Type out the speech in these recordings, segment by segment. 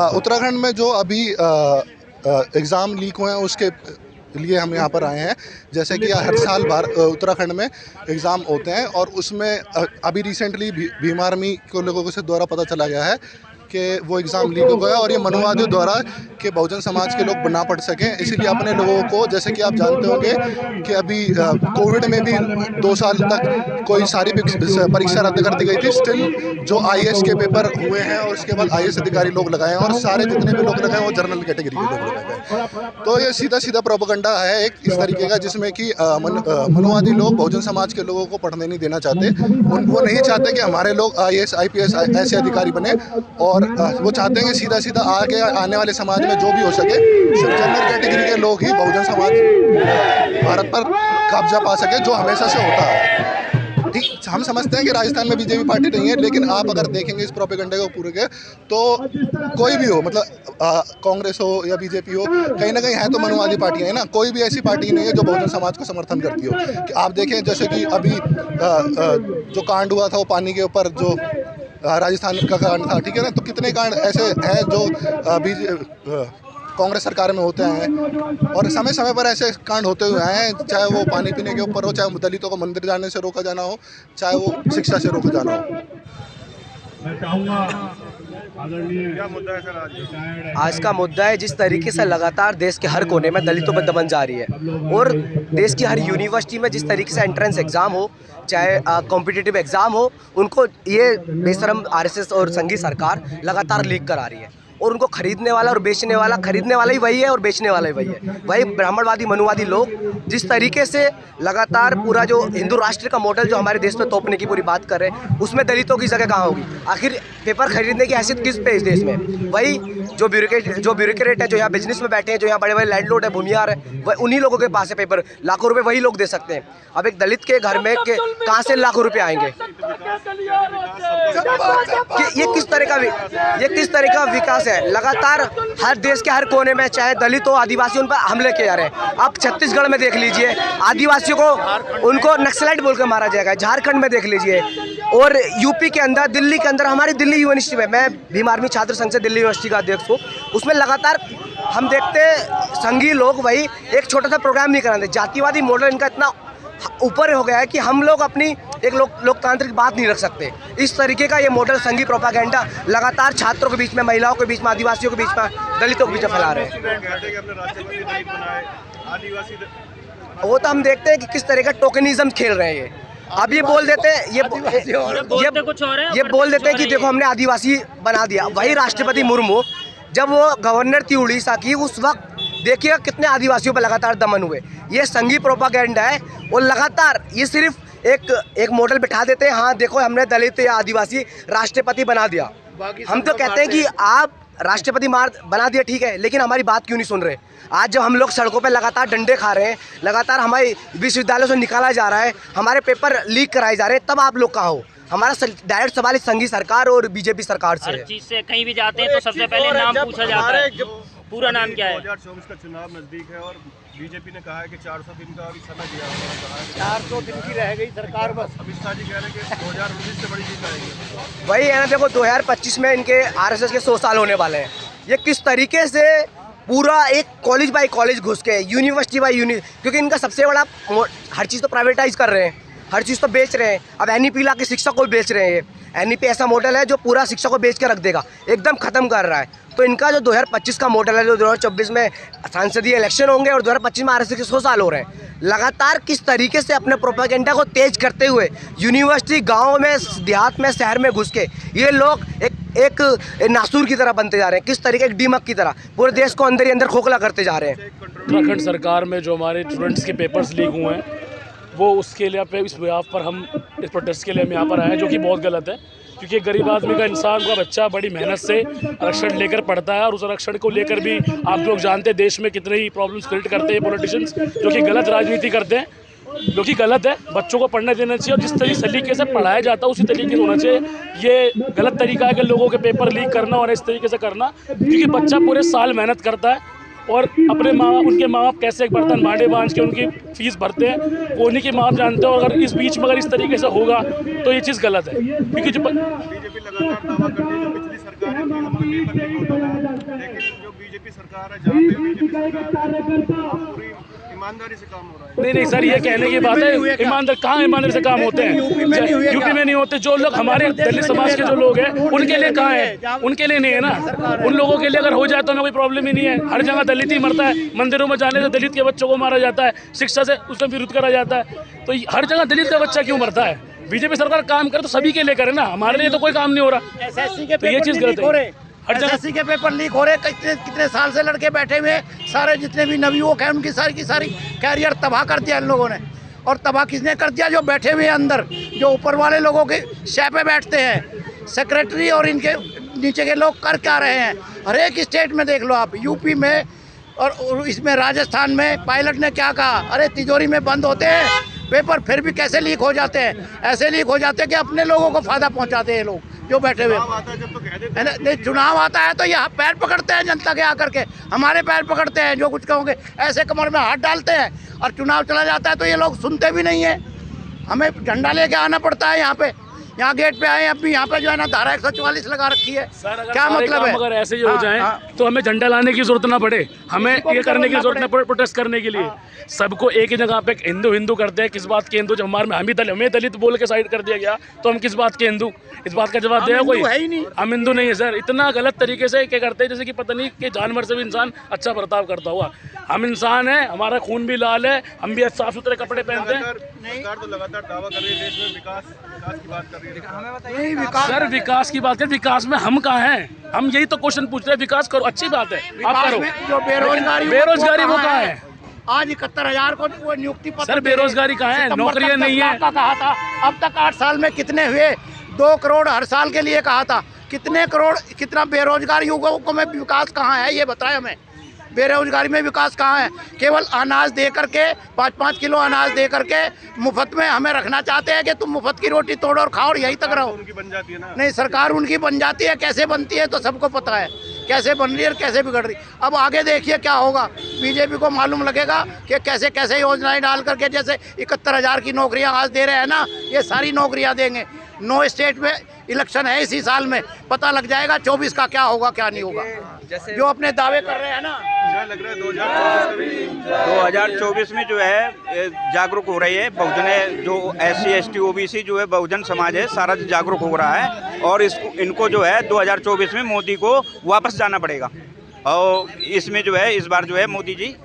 उत्तराखंड में जो अभी एग्ज़ाम लीक हुए हैं उसके लिए हम यहाँ पर आए हैं। जैसे कि हर साल उत्तराखंड में एग्ज़ाम होते हैं और उसमें अभी रिसेंटली भीम आर्मी को लोगों से द्वारा पता चला गया है कि वो एग्ज़ाम लीक हो गया और ये मनुवादियों द्वारा कि बहुजन समाज के लोग ना पढ़ सकें, इसीलिए अपने लोगों को, जैसे कि आप जानते होंगे कि अभी कोविड में भी 2 साल तक कोई सारी परीक्षा रद्द कर दी गई थी। स्टिल जो आईएएस के पेपर हुए हैं और उसके बाद आईएएस अधिकारी लोग लगाए हैं और सारे जितने भी लोग लगाए हैं वो जनरल कैटेगरी के लोग लगाए गए। तो ये सीधा सीधा प्रोपेगेंडा है एक इस तरीके का, जिसमें कि मनुवादी लोग बहुजन समाज के लोगों को पढ़ने नहीं देना चाहते। वो नहीं चाहते कि हमारे लोग आईएएस आईपीएस ऐसे अधिकारी बने, और वो चाहते हैं कि सीधा सीधा आगे आने वाले समाज में जो भी हो सके सिर्फ जनरल कैटेगरी के लोग ही बहुजन समाज भारत पर कब्जा पा सके, जो हमेशा से होता है। ठीक, हम समझते हैं कि राजस्थान में बीजेपी पार्टी नहीं है, लेकिन आप अगर देखेंगे इस प्रोपेगेंडे को पूरे के, तो कोई भी हो, मतलब कांग्रेस हो या बीजेपी हो, कहीं ना कहीं है तो मनुवादी पार्टियां है ना। कोई भी ऐसी पार्टी नहीं है जो बहुजन समाज को समर्थन करती हो। कि आप देखें जैसे कि अभी जो कांड हुआ था वो पानी के ऊपर, जो राजस्थान का कांड था, ठीक है ना। तो कितने कांड ऐसे हैं जो कांग्रेस सरकार में होते हैं और समय समय पर ऐसे कांड होते हुए आए हैं, चाहे वो पानी पीने के ऊपर हो, चाहे दलितों को मंदिर जाने से रोका जाना हो, चाहे वो शिक्षा से रोका जाना हो। मैं चाहूँगा क्या मुद्दा है सर आज का मुद्दा है जिस तरीके से लगातार देश के हर कोने में दलितों पर दमन जारी है और देश की हर यूनिवर्सिटी में जिस तरीके से एंट्रेंस एग्ज़ाम हो, चाहे कॉम्पिटिटिव एग्ज़ाम हो, उनको ये बेशरम आरएसएस और संघी सरकार लगातार लीक करा रही है। और उनको खरीदने वाला और बेचने वाला, खरीदने वाला ही वही है और बेचने वाला ही वही है। वही ब्राह्मणवादी मनुवादी लोग जिस तरीके से लगातार पूरा जो हिंदू राष्ट्र का मॉडल जो हमारे देश में तोपने की पूरी बात कर रहे हैं, उसमें दलितों की जगह कहाँ होगी? आखिर पेपर खरीदने की हैसियत किस पे इस देश में? वही जो ब्यूरोक्रेट है, जो यहाँ बिजनेस में बैठे हैं, जो यहाँ बड़े बड़े लैंडलॉर्ड है, भूमियार है, वह उन्हीं लोगों के पास है पेपर। लाखों रुपए वही लोग दे सकते हैं। अब एक दलित के घर में कहाँ से लाखों रुपए आएंगे? ये किस तरह का विकास है? लगातार हर देश के हर कोने में चाहे दलित हो, आदिवासी, उन पर हमले किए जा रहे हैं। आप छत्तीसगढ़ में देख लीजिए, आदिवासियों को उनको नक्सलाइट बोलकर मारा जाएगा। झारखंड में देख लीजिए, और यूपी के अंदर, दिल्ली के अंदर, हमारी दिल्ली यूनिवर्सिटी में, मैं भीम आर्मी छात्र संघ से दिल्ली यूनिवर्सिटी का अध्यक्ष हूँ, उसमें लगातार हम देखते संघी लोग वही एक छोटा सा प्रोग्राम नहीं कराते। जातिवादी मॉडल इनका इतना ऊपर हो गया है कि हम लोग अपनी एक लोकतांत्रिक बात नहीं रख सकते। इस तरीके का ये मॉडल संघी प्रोपेगेंडा लगातार छात्रों के बीच में, महिलाओं के बीच में, आदिवासियों के बीच में, दलितों के बीच में फैला रहे हैं। वो तो हम देखते हैं कि किस तरह का टोकनिज्म खेल रहे हैं ये। अब ये बोल देते हैं, ये बोल देते हैं कि देखो हमने आदिवासी बना दिया। वही राष्ट्रपति मुर्मू जब वो गवर्नर थी उड़ीसा की, उस वक्त देखिएगा कितने आदिवासियों पर लगातार दमन हुए। ये संघी प्रोपेगेंडा है और लगातार ये सिर्फ एक मॉडल बिठा देते हैं। हाँ देखो हमने दलित या आदिवासी राष्ट्रपति बना दिया। हम तो कहते हैं कि आप राष्ट्रपति बना दिया, ठीक है, लेकिन हमारी बात क्यों नहीं सुन रहे? आज जब हम लोग सड़कों पे लगातार डंडे खा रहे हैं, लगातार हमारे विश्वविद्यालयों से निकाला जा रहा है, हमारे पेपर लीक कराए जा रहे हैं, तब आप लोग कहाँ हो? हमारा डायरेक्ट सवाल इस संघी सरकार और बीजेपी सरकार से है। हर चीज से कहीं भी जाते हैं तो सबसे पहले नाम पूछा जाता है, पूरा नाम क्या है? 2024 का चुनाव नजदीक है और बीजेपी ने कहा है कि 400 दिन का अभी समय दिया है। 400 दिन की रह गई सरकार बस। अमित शाह जी कह रहे हैं कि 2019 से बड़ी जीत आएगी। वही है ना, देखो 2025 में इनके आरएसएस के 100 साल होने वाले हैं। ये किस तरीके से पूरा एक कॉलेज बाई कॉलेज घुस के, यूनिवर्सिटी बाई यूनिवर्सिटी, क्योंकि इनका सबसे बड़ा हर चीज़ तो प्राइवेटाइज कर रहे हैं, हर चीज़ तो बेच रहे हैं। अब एनईपी ला के शिक्षा को बेच रहे हैं। एनईपी ऐसा मॉडल है जो पूरा शिक्षा को बेच के रख देगा, एकदम ख़त्म कर रहा है। तो इनका जो 2025 का मॉडल है, जो 2024 में सांसदीय इलेक्शन होंगे और 2025 में आरएसएस के 100 साल हो रहे हैं, लगातार किस तरीके से अपने प्रोपेगेंडा को तेज करते हुए यूनिवर्सिटी, गाँव में, देहात में, शहर में घुस के ये लोग एक नासूर की तरह बनते जा रहे हैं। किस तरीके, एक डीमक की तरह पूरे देश को अंदर ही अंदर खोखला करते जा रहे हैं। उत्तराखंड सरकार में जो हमारे स्टूडेंट्स के पेपर्स लीक हुए हैं, वो उसके लिए इस बिहाफ पर हम इस प्रोटेस्ट के लिए हम यहाँ पर आए हैं, जो कि बहुत गलत है। क्योंकि गरीब आदमी का, इंसान का बच्चा बड़ी मेहनत से आरक्षण लेकर पढ़ता है और उस आरक्षण को लेकर भी आप लोग जानते हैं देश में कितने ही प्रॉब्लम्स क्रिएट करते हैं पॉलिटिशियंस, जो कि गलत राजनीति करते हैं, जो कि गलत है। बच्चों को पढ़ने देना चाहिए और जिस तरीके से पढ़ाया जाता है उसी तरीके से होना चाहिए। ये गलत तरीका है कि लोगों के पेपर लीक करना और इस तरीके से करना, क्योंकि बच्चा पूरे साल मेहनत करता है और अपने माँ बाप, उनके माँ बाप कैसे एक बर्तन भांडे बांध के उनकी फीस भरते हैं, वो उन्हीं के माँ बाप जानते हैं। और अगर इस बीच में अगर इस तरीके से होगा तो ये चीज़ गलत है, क्योंकि जो बीजेपी लगातार दावा करती है जो पिछली सरकार थी उसमें पेपर लीक होता था, लेकिन जो बीजेपी सरकार है जहाँ पे बीजेपी सरकार है पूरी ईमानदारी से काम हो रहा है। नहीं सर, ये कहने की बात है, ईमानदार कहाँ ईमानदारी से काम होते हैं? यूपी में नहीं होते। जो लोग हमारे दलित समाज के जो लोग हैं उनके लिए कहाँ है? उनके लिए नहीं है ना। उन लोगों के लिए अगर हो जाए तो हमें कोई प्रॉब्लम ही नहीं है। हर जगह दलित ही मरता है, मंदिरों में जाने से दलित के बच्चों को मारा जाता है, शिक्षा से उसमें विरोध करा जाता है, तो हर जगह दलित का बच्चा क्यों मरता है? बीजेपी सरकार काम करे तो सभी के लिए करे ना, हमारे लिए तो कोई काम नहीं हो रहा। एसएससी के तो ये चीज़ गलत है। हर जगह एसएससी के पेपर लीक हो रहे, कितने साल से लड़के बैठे हुए, सारे जितने भी नवयुवक हैं उनकी सारी की सारी कैरियर तबाह कर दिया इन लोगों ने। और तबाह किसने कर दिया? जो बैठे हुए हैं अंदर, जो ऊपर वाले लोगों के शय पे बैठते हैं, सेक्रेटरी और इनके नीचे के लोग कर क्या रहे हैं। हर एक स्टेट में देख लो आप, यूपी में और इसमें राजस्थान में पायलट ने क्या कहा, अरे तिजोरी में बंद होते हैं पेपर, फिर भी कैसे लीक हो जाते हैं? ऐसे लीक हो जाते हैं कि अपने लोगों को फायदा पहुंचाते हैं लोग जो बैठे हुए हैं। चुनाव आता है तो यहाँ पैर पकड़ते हैं जनता के आकर के, हमारे पैर पकड़ते हैं, जो कुछ कहोगे ऐसे कमर में हाथ डालते हैं। और चुनाव चला जाता है तो ये लोग सुनते भी नहीं है, हमें झंडा लेके आना पड़ता है यहाँ पे। यहाँ गेट पे आए, अभी यहाँ पे जो है ना धारा 144 लगा रखी है। क्या मतलब है? अगर ऐसे ही हो जाए तो हमें झंडा लाने की जरूरत ना पड़े, हमें ये करने की जरूरत ना पड़े, प्रोटेस्ट करने के लिए। सबको एक ही जगह पे हिंदू करते हैं। किस बात के हिंदू? जब हमें दलित बोल के साइड कर दिया गया तो हम किस बात के हिंदू? इस बात का जवाब देगा कोई? हम हिंदू नहीं है सर। इतना गलत तरीके से क्या करते हैं जैसे कि पता नहीं कि जानवर से भी इंसान अच्छा बर्ताव करता हुआ। हम इंसान है, हमारा खून भी लाल है, हम भी साफ सुथरे कपड़े पहनते हैं। सरकार तो लगातार दावा कर रही है देश में विकास की बात कर रही है, हमें बताइए विकास। सर विकास की बात है, विकास में हम कहाँ हैं? हम यही तो क्वेश्चन पूछ रहे हैं। विकास करो, अच्छी बात है, आप करो। जो बेरोजगारी वो कहाँ है? आज 71,000 को वो नियुक्ति पत्र। सर बेरोजगारी कहाँ है? नौकरियां नहीं है। कहा था अब तक 8 साल में कितने हुए? 2 करोड़ हर साल के लिए कहा था। कितने करोड़, कितना बेरोजगार युवकों में विकास कहाँ है? ये बताएं हमें। बेरोजगारी में विकास कहाँ है? केवल अनाज दे करके 5-5 किलो अनाज दे करके मुफ्त में हमें रखना चाहते हैं कि तुम मुफ्त की रोटी तोड़ो और खाओ और यहीं तक रहो। उनकी बन जाती है ना। नहीं, सरकार उनकी बन जाती है। कैसे बनती है तो सबको पता है, कैसे बन रही है और कैसे बिगड़ रही। अब आगे देखिए क्या होगा। बीजेपी को मालूम लगेगा कि कैसे कैसे योजनाएं डाल करके, जैसे 71,000 की नौकरियां आज दे रहे हैं ना, ये सारी नौकरियां देंगे। 9 स्टेट में इलेक्शन है इसी साल में, पता लग जाएगा 24 का क्या होगा क्या नहीं होगा। जो अपने दावे कर रहे हैं ना, क्या लग रहा है 2024 में जो है जागरूक हो रही है बहुजन, जो SC ST OBC जो है बहुजन समाज है, सारा जागरूक हो रहा है। और इनको जो है 2024 में मोदी को वापस जाना पड़ेगा। और इसमें जो है इस बार जो है मोदी जी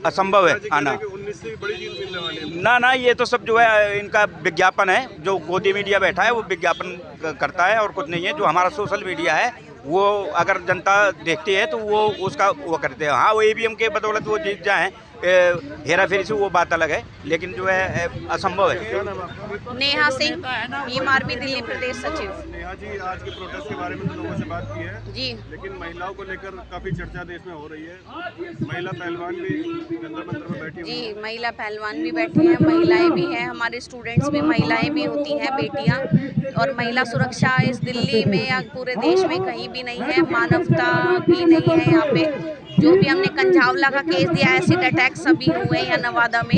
असंभव है आना। 19 से बड़ी जीत मिलने वाली है। ना ये तो सब जो है इनका विज्ञापन है। जो गोदी मीडिया बैठा है वो विज्ञापन करता है और कुछ नहीं है। जो हमारा सोशल मीडिया है वो अगर जनता देखती है तो वो उसका वो करते हैं। हाँ, वो EVM के बदौलत वो जीत जाएँ, हेरा फेरी से वो बात अलग है, लेकिन जो है असंभव है। नेहा सिंह, MRP दिल्ली प्रदेश सचिव। नेहा जी, आज के प्रोटेस्ट के बारे में तो लोगों से बात की है जी, लेकिन महिलाओं को लेकर काफी चर्चा देश में हो रही है। महिला पहलवान भी जंतर मंतर में बैठी हुई जी हैं। महिला पहलवान भी बैठी हैं, महिलाएं भी हैं, हमारे स्टूडेंट्स में महिलाएं भी होती हैं, बेटियां। और महिला सुरक्षा इस दिल्ली में या पूरे देश में कहीं भी नहीं है, मानवता भी नहीं है यहाँ पे। जो भी हमने कंझावला का केस दिया, एसिड अटैक सभी हुए या नवादा में,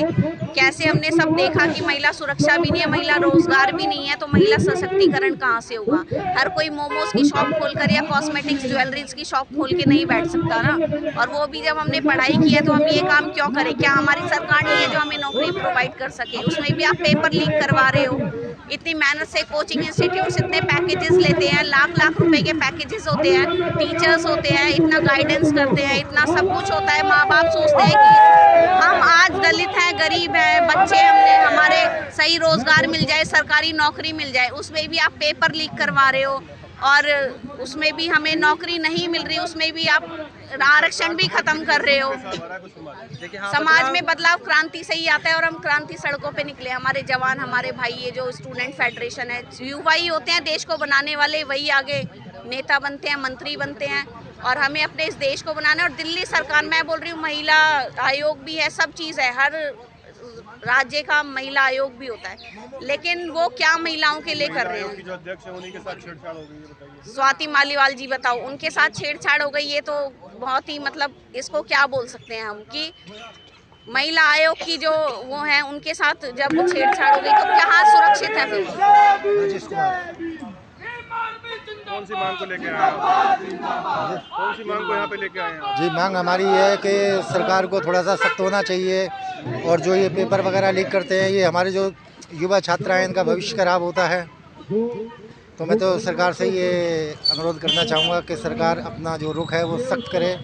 कैसे हमने सब देखा कि महिला सुरक्षा भी नहीं है, महिला रोजगार भी नहीं है, तो महिला सशक्तिकरण कहाँ से होगा? हर कोई मोमोज की शॉप खोलकर या कॉस्मेटिक्स ज्वेलरीज की शॉप खोल के नहीं बैठ सकता ना। और वो भी जब हमने पढ़ाई की है तो हम ये काम क्यों करें? क्या हमारी सरकार नहीं है जो हमें नौकरी प्रोवाइड कर सके? उसमें भी आप पेपर लीक करवा रहे हो। इतनी मेहनत से कोचिंग इंस्टीट्यूट्स इतने पैकेजेस लेते हैं, लाख रुपए के पैकेजेस होते हैं, टीचर्स होते हैं, इतना गाइडेंस करते हैं, इतना सब कुछ होता है। माँ बाप सोचते हैं कि हम आज दलित हैं, गरीब हैं, बच्चे हमने हमारे सही रोजगार मिल जाए, सरकारी नौकरी मिल जाए, उसमें भी आप पेपर लीक करवा रहे हो। और उसमें भी हमें नौकरी नहीं मिल रही, उसमें भी आप आरक्षण भी खत्म कर रहे हो। समाज में बदलाव क्रांति से ही आता है और हम क्रांति सड़कों पे निकले। हमारे जवान, हमारे भाई, ये जो स्टूडेंट फेडरेशन है, युवा ही होते हैं देश को बनाने वाले, वही आगे नेता बनते हैं, मंत्री बनते हैं। और हमें अपने इस देश को बनाना है। और दिल्ली सरकार, मैं बोल रही हूँ, महिला आयोग भी है, सब चीज़ है, हर राज्य का महिला आयोग भी होता है, लेकिन वो क्या महिलाओं के लिए कर रहे हैं? जो अध्यक्ष है उन्हीं के साथ छेड़छाड़ हो गई है, बताइए। स्वाति मालीवाल जी बताओ, उनके साथ छेड़छाड़ हो गई, ये तो बहुत ही मतलब इसको क्या बोल सकते हैं हम कि महिला आयोग की जो वो है उनके साथ जब छेड़छाड़ हो गई तो कहाँ सुरक्षित है फिर? कौन सी मांग को लेके आए हैं? कौन सी मांग को यहाँ पे लेके आए हैं? जी, मांग हमारी ये है कि सरकार को थोड़ा सा सख्त होना चाहिए और जो ये पेपर वगैरह लीक करते हैं, ये हमारे जो युवा छात्र हैं इनका भविष्य खराब होता है। तो मैं तो सरकार से ये अनुरोध करना चाहूँगा कि सरकार अपना जो रुख है वो सख्त करे।